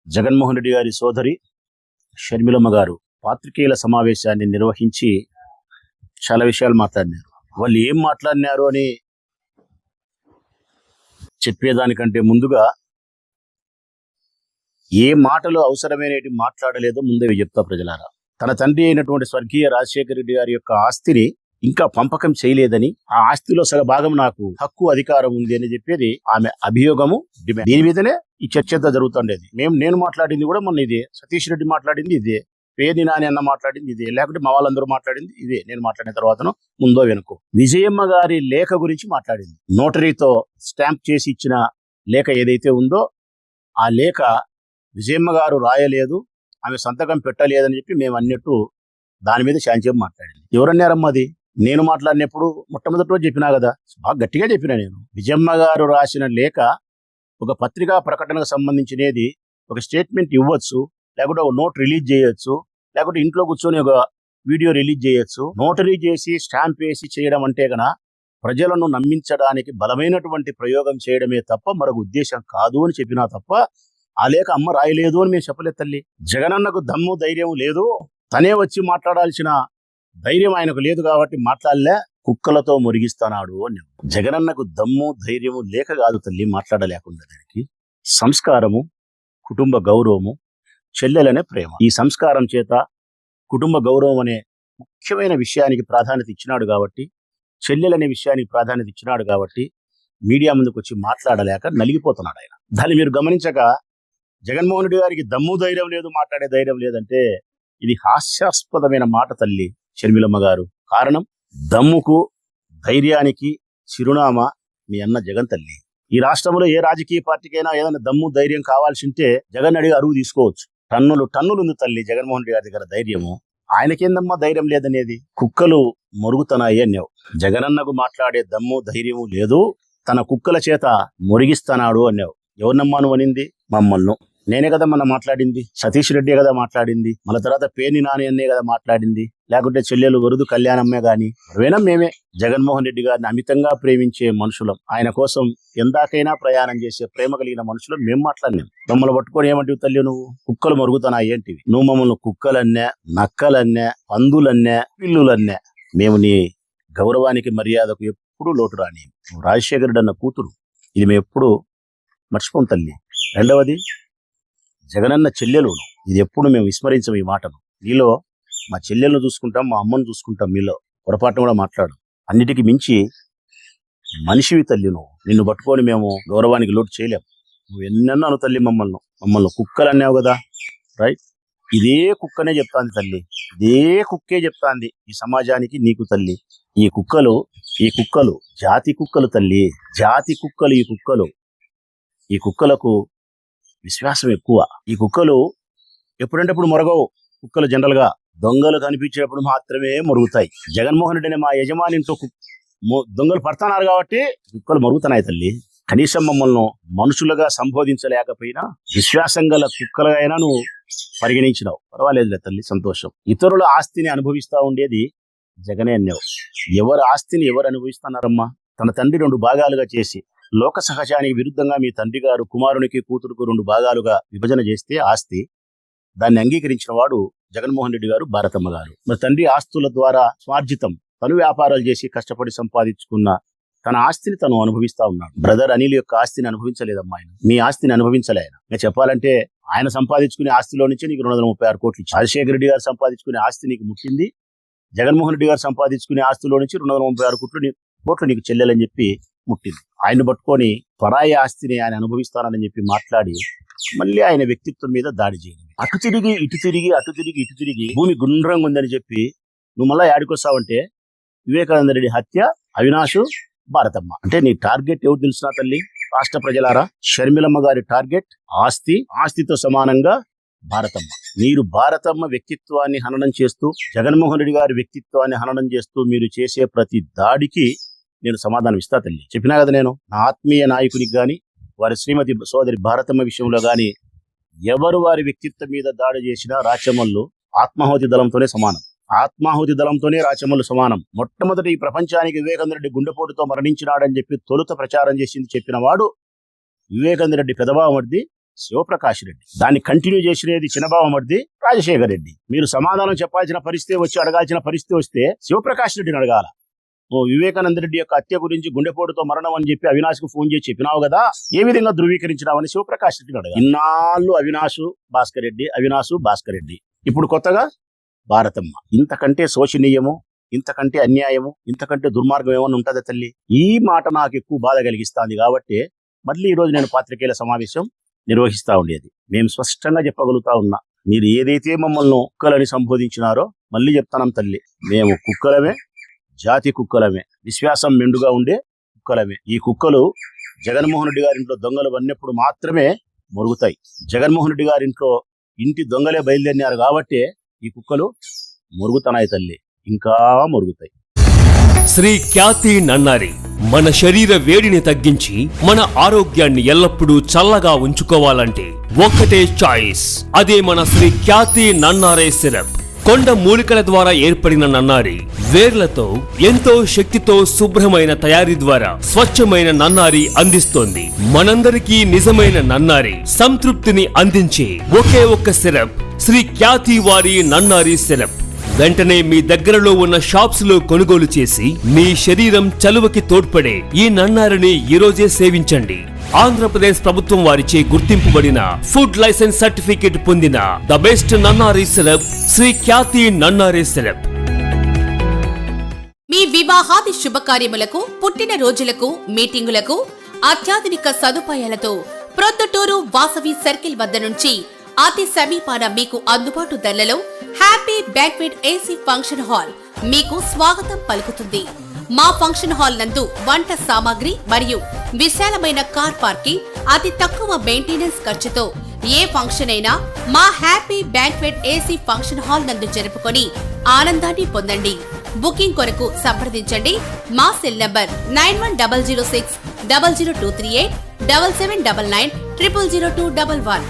జగన్మోహన్ రెడ్డి గారి సోదరి షర్మిలమ్మ గారు పాత్రికేయుల సమావేశాన్ని నిర్వహించి చాలా విషయాలు మాట్లాడినారు. వాళ్ళు ఏం మాట్లాడినారు అని చెప్పేదానికంటే ముందుగా ఏ మాటలు అవసరమైనవి మాట్లాడలేదో ముందే చెప్తా ప్రజలారా. తన తండ్రి అయినటువంటి స్వర్గీయ రాజశేఖర రెడ్డి గారి యొక్క ఆస్తిని ఇంకా పంపకం చేయలేదని, ఆ ఆస్తిలో సగ భాగం నాకు హక్కు అధికారం ఉంది అని చెప్పేది ఆమె అభియోగము, డిమాండ్. దీని మీదనే ఈ చర్చ అంతా జరుగుతుండేది. నేను మాట్లాడింది కూడా మొన్న ఇదే, సతీష్ రెడ్డి మాట్లాడింది ఇదే, పేర్ని నాని అన్న మాట్లాడింది ఇదే, లేకుంటే మా వాళ్ళందరూ మాట్లాడింది ఇదే. నేను మాట్లాడిన తర్వాతను ముందో వెనుకో విజయమ్మ గారి లేఖ గురించి మాట్లాడింది. నోటరీతో స్టాంప్ చేసి ఇచ్చిన లేఖ ఏదైతే ఉందో ఆ లేఖ విజయమ్మ గారు రాయలేదు, ఆమె సంతకం పెట్టలేదని చెప్పి మేము అన్నట్టు దాని మీద శాంతింపు మాట్లాడింది. ఎవరన్నారమ్మా అది? నేను మాట్లాడినప్పుడు మొట్టమొదటి రోజు చెప్పినా కదా, బాగా గట్టిగా చెప్పినా నేను. విజయమ్మ గారు రాసిన లేఖ ఒక పత్రికా ప్రకటనకు సంబంధించినది, ఒక స్టేట్మెంట్ ఇవ్వచ్చు, లేకుంటే ఒక నోట్ రిలీజ్ చేయొచ్చు, లేకుంటే ఇంట్లో కూర్చొని ఒక వీడియో రిలీజ్ చేయొచ్చు. నోటరీ చేసి స్టాంప్ వేసి చేయడం అంటే కన్నా ప్రజలను నమ్మించడానికి బలమైనటువంటి ప్రయోగం చేయడమే తప్ప మరొక ఉద్దేశం కాదు అని చెప్పినా తప్ప ఆ లేఖ అమ్మ రాయలేదు అని మేము చెప్పలేదు తల్లి. జగనన్నకు దమ్ము ధైర్యం లేదు, తనే వచ్చి మాట్లాడాల్సిన ధైర్యం ఆయనకు లేదు కాబట్టి మాట్లాడలే, కుక్కలతో మురిగిస్తున్నాడు అని. జగనన్నకు దమ్ము ధైర్యము లేక కాదు తల్లి మాట్లాడలేకుండా. దానికి సంస్కారము, కుటుంబ గౌరవము, చెల్లెలనే ప్రేమ. ఈ సంస్కారం చేత కుటుంబ గౌరవం అనే ముఖ్యమైన విషయానికి ప్రాధాన్యత ఇచ్చినాడు కాబట్టి, చెల్లెలనే విషయానికి ప్రాధాన్యత ఇచ్చినాడు కాబట్టి మీడియా ముందుకు వచ్చి మాట్లాడలేక నలిగిపోతున్నాడు ఆయన. దాన్ని మీరు గమనించక జగన్మోహన్ రెడ్డి గారికి దమ్ము ధైర్యం లేదు, మాట్లాడే ధైర్యం లేదంటే ఇది హాస్యాస్పదమైన మాట తల్లి షర్మిలమ్మ గారు. కారణం, దమ్ముకు ధైర్యానికి చిరునామా మీ అన్న జగన్ తల్లి. ఈ రాష్ట్రంలో ఏ రాజకీయ పార్టీకైనా ఏదైనా దమ్ము ధైర్యం కావాల్సి ఉంటే జగన్ అడిగి అరువు తీసుకోవచ్చు. టన్నులు ఉంది తల్లి జగన్మోహన్ రెడ్డి గారి దగ్గర ధైర్యము. ఆయనకేందమ్మా ధైర్యం లేదనేది? కుక్కలు మొరుగుతున్నాయి అన్నావు. జగనన్నకు మాట్లాడే దమ్ము ధైర్యము లేదు, తన కుక్కల చేత మొరిగిస్తున్నాడు అన్నావు. ఎవరినమ్మా నువ్వు అనింది? మమ్మల్ని. నేనే కదా మన మాట్లాడింది, సతీష్ రెడ్డి కదా మాట్లాడింది, మళ్ళీ తర్వాత పేర్ని నాని అన్నే కదా మాట్లాడింది, లేకుంటే చెల్లెలు వరుదు కళ్యాణమ్మే గాని వేనం మేమే. జగన్మోహన్ రెడ్డి గారిని అమితంగా ప్రేమించే మనుషులం, ఆయన కోసం ఎందాకైనా ప్రయాణం చేసే ప్రేమ కలిగిన మనుషులం మేము మాట్లాడినాం. మమ్మల్ని పట్టుకొని ఏమంటివి తల్లి నువ్వు? కుక్కలు మరుగుతున్నా ఏంటివి? నువ్వు మమ్మల్ని కుక్కలన్నే, నక్కలన్నే, పందులన్నే, పిల్లులన్నే. మేము నీ గౌరవానికి మర్యాదకు ఎప్పుడు లోటు రాని. నువ్వు రాజశేఖర రెడ్డి అన్న కూతురు, ఇది మేము ఎప్పుడు మర్చిపోం తల్లి. రెండవది, జగనన్న చెల్లెలు, ఇది ఎప్పుడు మేము విస్మరించం ఈ మాటను. నీలో మా చెల్లెలను చూసుకుంటాం, మా అమ్మను చూసుకుంటాం, మీలో పొరపాటును కూడా మాట్లాడు. అన్నిటికీ మించి మనిషివి తల్లి నువ్వు. నిన్ను పట్టుకొని మేము గౌరవానికి లోటు చేయలేం. నువ్వు ఎన్నెన్నాను తల్లి మమ్మల్ని కుక్కలు అన్నావు కదా, రైట్? ఇదే కుక్కనే చెప్తాంది తల్లి, ఇదే కుక్కే చెప్తాంది ఈ సమాజానికి, నీకు తల్లి. ఈ కుక్కలు జాతి కుక్కలు తల్లి, జాతి కుక్కలు. ఈ కుక్కలకు విశ్వాసం ఎక్కువ. ఈ కుక్కలు ఎప్పుడంటే అప్పుడు మొరగవు. కుక్కలు జనరల్ గా దొంగలు కనిపించేటప్పుడు మాత్రమే మొరుగుతాయి. జగన్మోహన్ రెడ్డి అనే మా యజమాని ఇంట్లో దొంగలు పడుతున్నారు కాబట్టి కుక్కలు మొరుగుతున్నాయి తల్లి. కనీసం మమ్మల్ని మనుషులుగా సంబోధించలేకపోయినా విశ్వాసం గల కుక్కలుగా అయినా నువ్వు పరిగణించినావు. పర్వాలేదులే తల్లి, సంతోషం. ఇతరుల ఆస్తిని అనుభవిస్తా ఉండేది జగనే అన్నావు. ఎవరి ఆస్తిని ఎవరు అనుభవిస్తున్నారమ్మా? తన తండ్రి 2 భాగాలుగా చేసి లోక సహజానికి విరుద్ధంగా మీ తండ్రి గారు కుమారునికి కూతురుకు 2 భాగాలుగా విభజన చేస్తే ఆస్తి, దాన్ని అంగీకరించిన వాడు జగన్మోహన్ రెడ్డి గారు, భారతమ్మ గారు. మరి తండ్రి ఆస్తుల ద్వారా స్వార్జితం, తను వ్యాపారాలు చేసి కష్టపడి సంపాదించుకున్న తన ఆస్తిని తను అనుభవిస్తా ఉన్నాడు. బ్రదర్ అనిల్ యొక్క ఆస్తిని అనుభవించలేదమ్మా ఆయన, మీ ఆస్తిని అనుభవించలే ఆయన. నేను చెప్పాలంటే ఆయన సంపాదించుకునే ఆస్తిలో నుంచి నీకు 236 కోట్లు ఇచ్చి, రాజశేఖర రెడ్డి గారు సంపాదించుకునే ఆస్తి నీకు ముట్టింది, జగన్మోహన్ రెడ్డి గారు సంపాదించుకునే ఆస్తిలో నుంచి 236 కోట్లు నీకు చెల్లెలని చెప్పి ముట్టింది. ఆయన పట్టుకొని పరాయి ఆస్తిని ఆయన అనుభవిస్తానని చెప్పి మాట్లాడి మళ్ళీ ఆయన వ్యక్తిత్వం మీద దాడి చేయడం. అటు తిరిగి ఇటు తిరిగి భూమి గుండ్రంగా ఉందని చెప్పి నువ్వు మళ్ళీ యాడికొస్తావంటే వివేకానంద రెడ్డి హత్య, అవినాష్, భారతమ్మ. అంటే నీ టార్గెట్ ఎవరు తెలుసునా తల్లి? రాష్ట్ర ప్రజలారా, షర్మిలమ్మ గారి టార్గెట్ ఆస్తితో సమానంగా భారతమ్మ. మీరు భారతమ్మ వ్యక్తిత్వాన్ని హననం చేస్తూ, జగన్మోహన్ రెడ్డి గారి వ్యక్తిత్వాన్ని హననం చేస్తూ మీరు చేసే ప్రతి దాడికి నేను సమాధానం ఇస్తా తల్లి. చెప్పినా కదా నేను, నా ఆత్మీయ నాయకునికి గాని వారి శ్రీమతి సోదరి భారతమ్మ విషయంలో గాని ఎవరు వారి వ్యక్తిత్వం మీద దాడి చేసినా రాచమల్లు ఆత్మాహుతి దళంతోనే సమానం. ఆత్మాహుతి దళంతోనే రాచమల్లు సమానం. మొట్టమొదటి ఈ ప్రపంచానికి వివేకానంద రెడ్డి గుండెపోటుతో మరణించినాడని చెప్పి తొలుత ప్రచారం చేసింది చెప్పిన వాడు వివేకానంద రెడ్డి పెదబావమర్ది శివప్రకాష్ రెడ్డి. దాన్ని కంటిన్యూ చేసినది చిన్నబావమర్ది రాజశేఖర్ రెడ్డి. మీరు సమాధానం చెప్పాల్సిన పరిస్థితి వచ్చి అడగాల్సిన పరిస్థితి వస్తే శివప్రకాష్ రెడ్డిని అడగాల. ఓ వివేకానంద రెడ్డి యొక్క హత్య గురించి గుండెపోటుతో మరణం అని చెప్పి అవినాష్ కు ఫోన్ చేసి చెప్పినావు కదా, ఏ విధంగా ధృవీకరించినావని శివప్రకాష్ రెడ్డిని అడగాలి. ఇన్నాళ్ళు అవినాష్ భాస్కర్ రెడ్డి, ఇప్పుడు కొత్తగా భారతమ్మ. ఇంతకంటే శోచనీయము, ఇంతకంటే అన్యాయము, ఇంతకంటే దుర్మార్గం ఏమన్నా ఉంటుందా తల్లి? ఈ మాట నాకు ఎక్కువ బాధ కలిగిస్తాంది. కాబట్టి మళ్ళీ ఈ రోజు నేను పాత్రికేయుల సమావేశం నిర్వహిస్తా ఉండేది. మేము స్పష్టంగా చెప్పగలుగుతా ఉన్నా, మీరు ఏదైతే మమ్మల్ని కుక్కలని సంబోధించినారో మళ్ళీ చెప్తానం తల్లి, మేము కుక్కలమే, జాతి కుక్కలమే, విశ్వాసం మెండుగా ఉండే కుక్కలమే. ఈ కుక్కలు జగన్మోహన్ రెడ్డి గారింట్లో దొంగలు వన్నప్పుడు మాత్రమే మొరుగుతాయి. జగన్మోహన్ రెడ్డి గారింట్లో ఇంటి దొంగలే బయలుదేరినారు కాబట్టి ఈ కుక్కలు మొరుగుతున్నాయి తల్లి, ఇంకా మొరుగుతాయి. శ్రీ ఖ్యాతి నన్నారి మన శరీర వేడిని తగ్గించి మన ఆరోగ్యాన్ని ఎల్లప్పుడూ చల్లగా ఉంచుకోవాలంటే ఒక్కటే చాయిస్, అదే మన శ్రీ ఖ్యాతి నన్నారే సిరప్. కొండ మూలికల ద్వారా ఏర్పడిన నన్నారి వేర్లతో ఎంతో శక్తితో శుభ్రమైన తయారీ ద్వారా స్వచ్ఛమైన నన్నారి అందిస్తోంది. మనందరికీ నిజమైన నన్నారి సంతృప్తిని అందించే ఒకే ఒక్క సిరప్ శ్రీ ఖ్యాతి వారి నన్నారి సిరప్. వెంటనే మీ దగ్గరలో ఉన్న షాప్స్ లో కొనుగోలు చేసి మీ శరీరం చలువకి తోడ్పడే ఈ నన్నారిని ఈరోజే సేవించండి. ఆంధ్రప్రదేశ్ ప్రభుత్వం వారిచే గుర్తింపుబడిన ఫుడ్ లైసెన్స్ సర్టిఫికేట్ పొందిన the best nannari syrup Shri Khyathi Nannari syrup. మీ వివాహాది శుభకార్యములకు, పుట్టిన రోజులకు, మీటింగులకు అత్యాధునిక సదుపాయాలతో ప్రొద్దుటూరు వాసవి సర్కిల్ వద్ద నుంచి అతి సమీపాన మీకు అందుబాటు ధరలలో happy banquet AC function hall మీకు స్వాగతం పలుకుతుంది. మా ఫంక్షన్ హాల్ నందు వంట సామాగ్రి మరియు విశాలమైన కార్ పార్కింగ్, అతి తక్కువ మెయింటెనెన్స్ ఖర్చుతో ఏ ఫంక్షన్ అయినా మా happy banquet AC function hall నందు జరుపుకొని ఆనందాన్ని పొందండి. బుకింగ్ కొరకు సంప్రదించండి. మా సెల్ నంబర్ 9100600238 7799 000211.